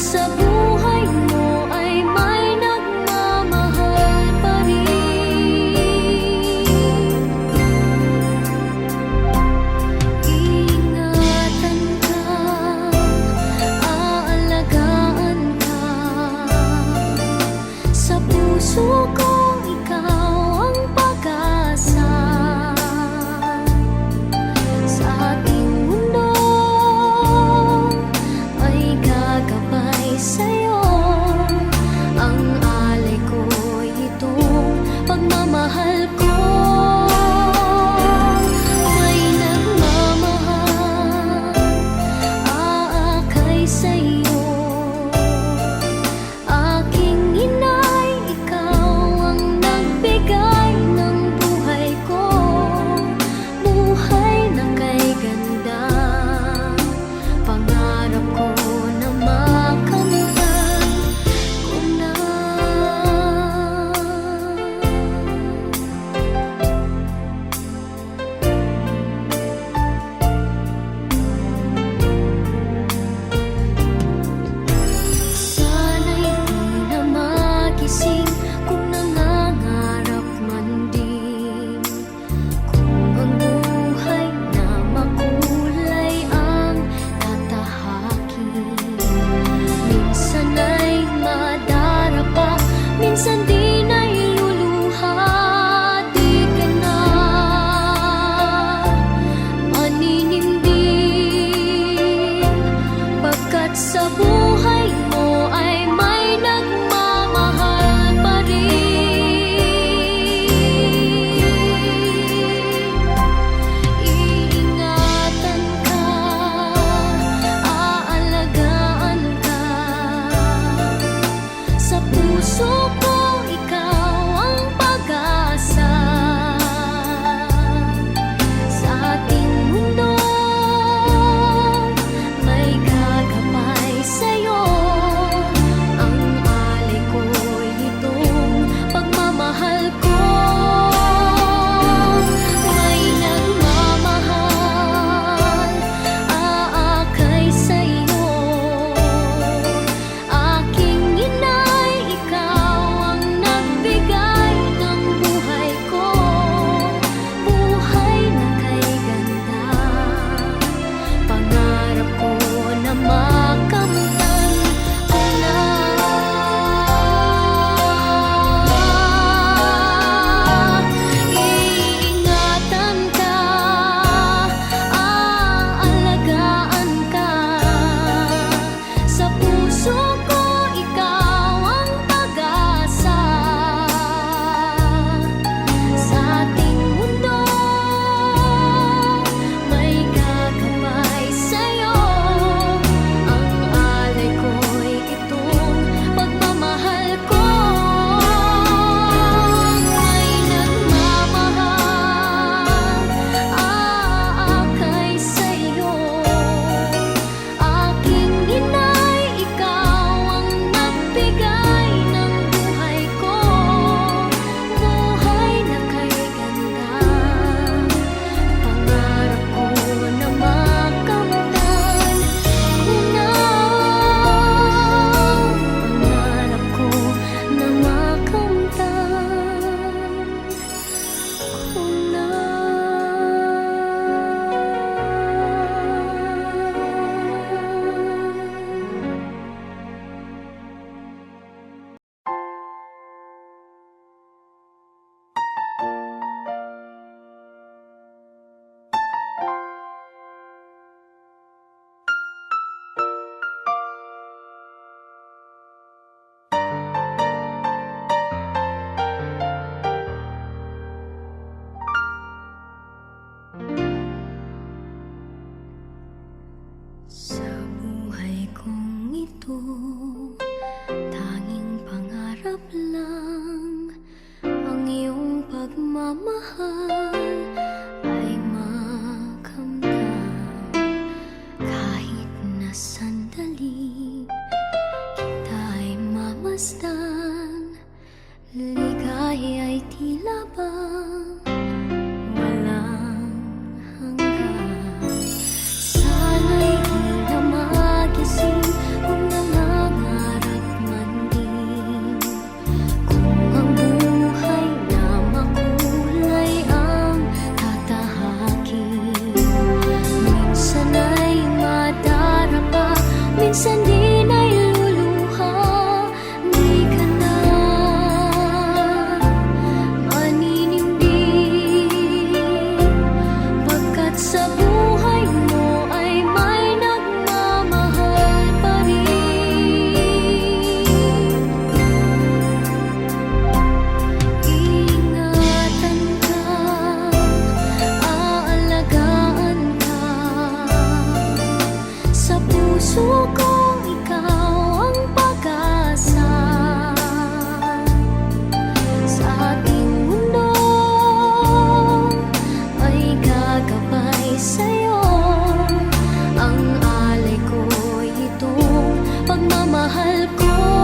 sa buhay mo ay may nagmamahal pa rin. Iingatan ka, aalagaan ka. Sa puso ko ikaw ang pag-asa. Sa ating mundo ay gagabay sa'yo. Ang alay ko'y itong pagmamahal ko. May nagmamahal, aakay sa'yo. Aking inay, ikaw ang nagbigay ng buhay ko. Buhay na kay ganda, pangarap ko na makamtan ko na. Sana'y di na magising kung nangangarap man din. Kung ang buhay na makulay ang tatahakin. Minsan ay madarapa, minsan di na iluluha. Di ka na maninindig, pagkat sa buhay mo ay may nagmamahal pa rin. Iingatan ka, aalagaan ka. Sa puso ko ikaw ang pag-asa. Sa ating mundo may gagabay sa'yo. Ang alay ko'y itong pagmamahal ko. May nagmamahal, aakay sa'yo. Aking inay, ikaw ang nagbigay ng buhay ko. Buhay na kay ganda, pangarap ko na makamtan ko na. Iingatan ka, aalagaan ka. Sa puso ko ikaw ang pag-asa. Sa ating mundo may gagabay sa'yo. Ang alay ko'y itong pagmamahal ko. May nagmamahal, aakay sa'yo. Aking inay, ikaw ang nagbigay ng buhay ko. Buhay na kay ganda, pangarap ko na makamtan ko na. Pangarap ko na makamtan ko na. Sa buhay kong ito, tanging pangarap lang ang iyong pagmamahal ay makamtan. Kahit na sandali kita'y mamasdan, ligaya'y tila bang walang hanggan. Sana'y di na magising kung nangangarap mahal ko